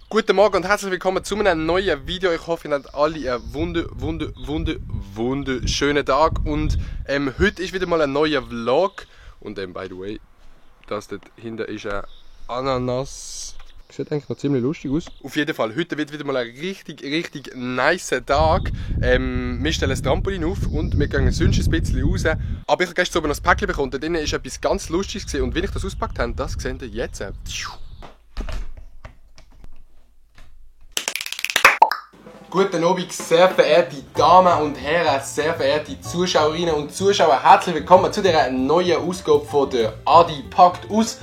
Guten Morgen und herzlich willkommen zu einem neuen Video. Ich hoffe, ihr habt alle einen wunderschönen Tag. Und heute ist wieder mal ein neuer Vlog. Und by the way, das dort hinten ist ein Ananas. Sieht eigentlich noch ziemlich lustig aus. Auf jeden Fall, heute wird wieder mal ein richtig nice Tag. Wir stellen das Trampolin auf und wir gehen sonst ein bisschen raus. Aber ich habe gestern oben noch ein Päckchen bekommen. Da drinnen ist etwas ganz Lustiges gewesen. Und wenn ich das ausgepackt habe, das seht ihr jetzt. Guten Abend, sehr verehrte Damen und Herren, sehr verehrte Zuschauerinnen und Zuschauer. Herzlich willkommen zu dieser neuen Ausgabe von der Adi packt aus.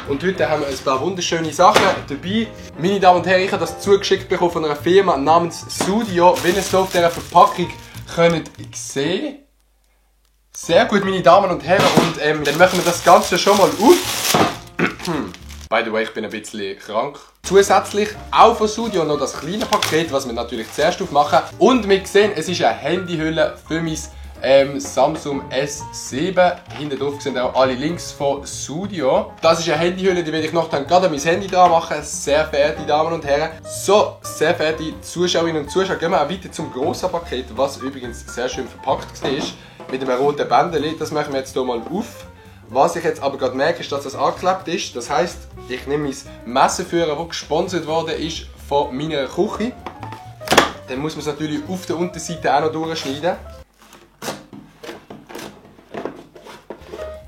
Und heute haben wir ein paar wunderschöne Sachen dabei. Meine Damen und Herren, ich habe das zugeschickt bekommen von einer Firma namens Sudio. Wenn ihr es hier auf dieser Verpackung könnt sehen. Sehr gut, meine Damen und Herren. Und dann machen wir das Ganze schon mal auf. By the way, ich bin ein bisschen krank. Zusätzlich auch von Sudio noch das kleine Paket, was wir natürlich zuerst aufmachen. Und wir sehen, es ist eine Handyhülle für mein Samsung S7. Hinten drauf sind auch alle Links von Sudio. Das ist eine Handyhülle, die werde ich noch dann gerade an mein Handy dran machen. Sehr verehrte Damen und Herren. So, sehr verehrte Zuschauerinnen und Zuschauer, gehen wir auch weiter zum grossen Paket, was übrigens sehr schön verpackt war. Mit einem roten Bändchen. Das machen wir jetzt hier mal auf. Was ich jetzt aber gerade merke, ist, dass das angeklebt ist. Das heisst, ich nehme mein Messerführer, das gesponsert worden ist von meiner Küche. Dann muss man es natürlich auf der Unterseite auch noch durchschneiden.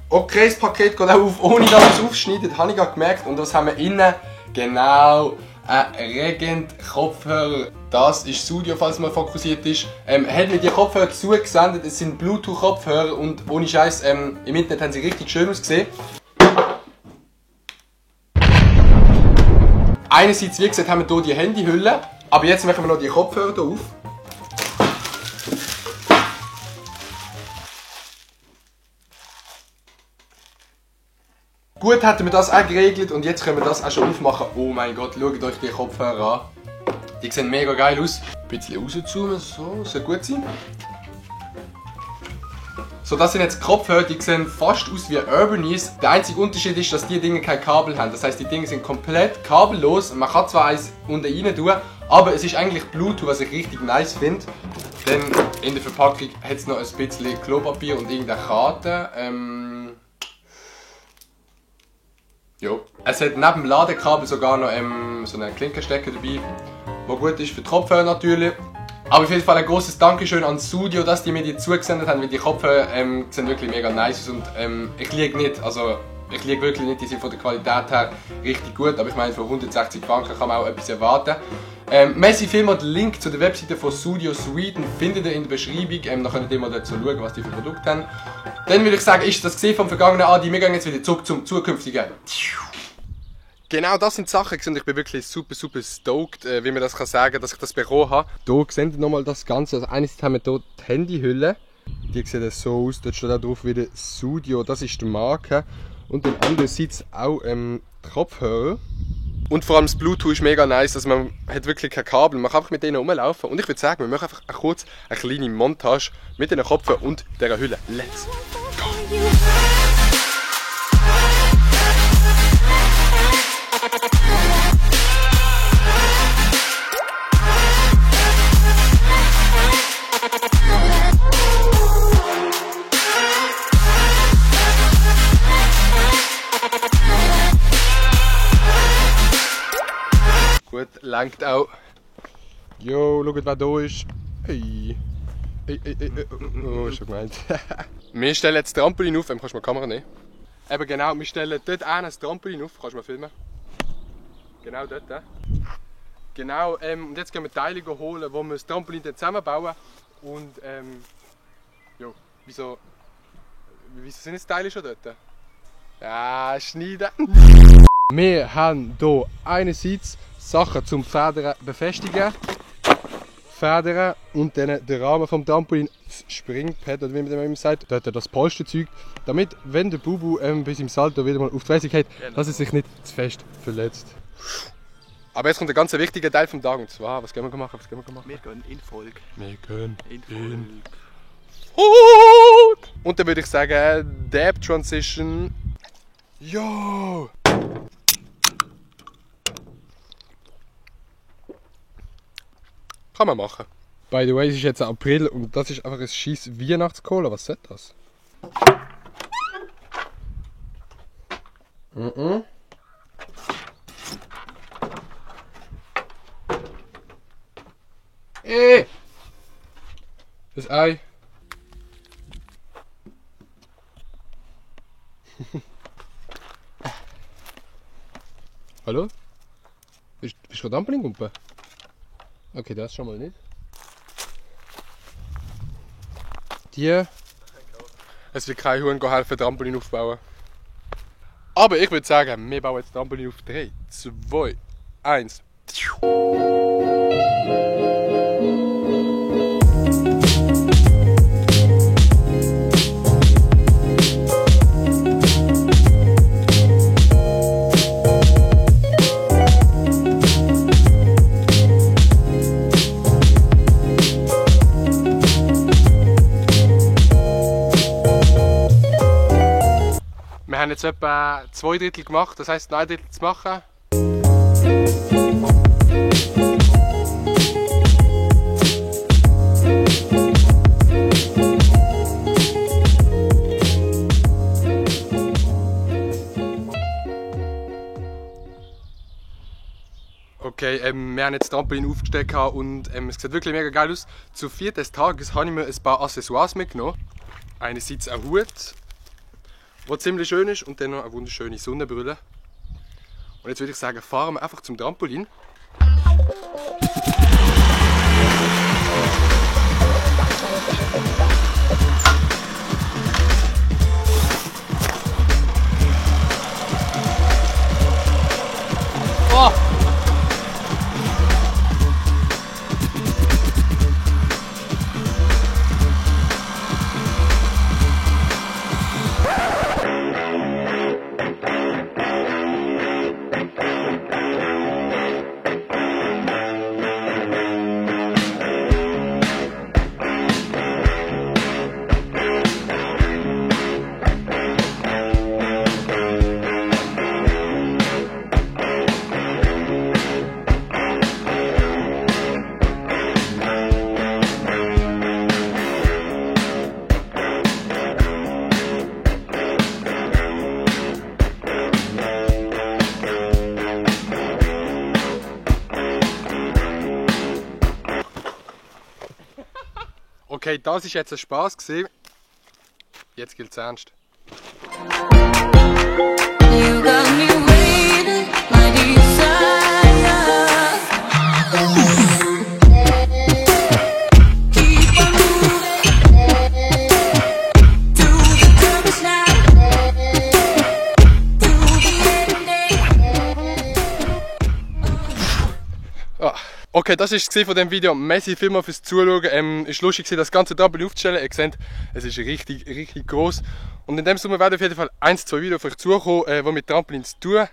Okay, das Paket geht auch auf, ohne dass man es aufschneidet, das habe ich gerade gemerkt. Und was haben wir innen? Genau, ein Regent-Kopfhörer. Das ist Sudio, falls man fokussiert ist. Hat mir die Kopfhörer zugesendet. Es sind Bluetooth-Kopfhörer und ohne Scheiß, im Internet haben sie richtig schön ausgesehen. Einerseits, wie gesagt, haben wir hier die Handyhülle. Aber jetzt machen wir noch die Kopfhörer hier auf. Gut hätten wir das auch geregelt und jetzt können wir das auch schon aufmachen. Oh mein Gott, schaut euch die Kopfhörer an. Die sehen mega geil aus. Ein bisschen rauszoomen, so, soll gut sein. So, das sind jetzt Kopfhörer, die sehen fast aus wie Urbanis. Der einzige Unterschied ist, dass die Dinge kein Kabel haben. Das heisst, die Dinge sind komplett kabellos. Man kann zwar eins unten rein tun, aber es ist eigentlich Bluetooth, was ich richtig nice finde. Denn in der Verpackung hat es noch ein bisschen Klopapier und irgendeine Karte. Ja. Es hat neben dem Ladekabel sogar noch so einen Klinkenstecker dabei, der gut ist für die Kopfhörer natürlich. Aber auf jeden Fall ein großes Dankeschön an Sudio, dass die mir die zugesendet haben, weil die Kopfhörer sehen wirklich mega nice aus und ich liege nicht, also ich liege wirklich nicht, die sind von der Qualität her richtig gut, aber ich meine, für 160 Franken kann man auch etwas erwarten. Merci vielmals, den Link zu der Webseite von Sudio Sweden findet ihr in der Beschreibung, dann könnt ihr mal dort so schauen, was die für Produkte haben. Dann würde ich sagen, ist das gesehen vom vergangenen Adi, wir gehen jetzt wieder zurück zum zukünftigen. Genau, das sind Sachen und ich bin wirklich super stoked, wie man das sagen kann, dass ich das bekommen habe. Hier seht ihr nochmal das Ganze. Also einerseits haben wir hier die Handyhülle. Die sieht so aus, dort steht auch drauf wieder Sudio, das ist die Marke. Und dann andererseits auch die Kopfhörer. Und vor allem das Bluetooth ist mega nice, also man hat wirklich kein Kabel, man kann einfach mit denen rumlaufen. Und ich würde sagen, wir machen einfach kurz eine kleine Montage mit den Kopfhörern und dieser Hülle. Let's go! Gut, langt auch. Jo, schaut, wer da ist. Hey. Oh, ist schon gemeint. Wir stellen jetzt das Trampolin auf. Kannst du mal die Kamera nehmen? Eben genau, wir stellen dort ein Trampolin auf. Kannst du mal filmen? Genau dort. Genau, und jetzt gehen wir Teile holen, wo wir das Trampolin dann zusammenbauen. Und jo, wieso sind jetzt Teile schon dort? Ja, schneiden. Wir haben hier einerseits Sachen zum Federn befestigen, Federn und dann den Rahmen vom Trampolin, das Springpad oder wie man immer sagt, dort das Polsterzeug, damit, wenn der Bubu bis im Salto wieder mal auf die Fresse geht, dass er sich nicht zu fest verletzt. Aber jetzt kommt ein ganz wichtiger Teil vom Tag und zwar, was gehen wir machen? Wir gehen in Folge. Wir gehen in Folge. Folge. Und dann würde ich sagen, Dab Transition. Yo! Kann man machen. By the way, es ist jetzt April und das ist einfach ein scheiß Weihnachtscola. Was soll das? Das Ei. Hallo? Bist du gerade Dumpling kumpen? Okay, das schon mal nicht. Es wird kein Huhn helfen, Trampolin aufbauen. Aber ich würde sagen, wir bauen jetzt Trampolin auf 3, 2, 1. Wir haben jetzt etwa 2 Drittel gemacht, das heisst 1 Drittel zu machen. Okay, wir haben jetzt das Trampolin aufgestellt und es sieht wirklich mega geil aus. Zur Feier des Tages habe ich mir ein paar Accessoires mitgenommen. Einerseits ein Hut, der ziemlich schön ist, und dann noch eine wunderschöne Sonnenbrille. Und jetzt würde ich sagen, fahren wir einfach zum Trampolin. Oh! Okay, das war jetzt ein Spaß gewesen. Jetzt gilt es ernst. You got me waiting, my desire. Keep on moving to the purpose now. To the end. Okay, das war es von diesem Video. Merci vielmals fürs Zuschauen. Es war lustig, das ganze Trampolin aufzustellen. Ihr seht, es ist richtig, richtig gross. Und in dem Sommer werden auf jeden Fall 1-2 Videos auf euch zukommen, die mit Trampolin zu tun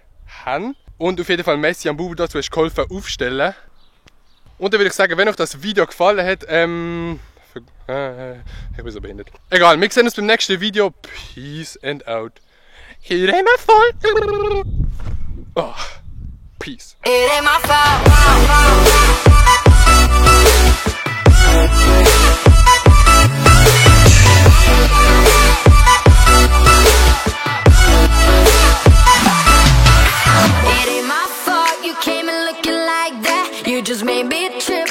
haben. Und auf jeden Fall Messi am Bubu dazu hast geholfen aufstellen. Und dann würde ich sagen, wenn euch das Video gefallen hat, ich bin so behindert. Egal, wir sehen uns beim nächsten Video. Peace and out. Hier immer voll. Oh, peace. It ain't my fault. It ain't my fault you came in looking like that. You just made me trip.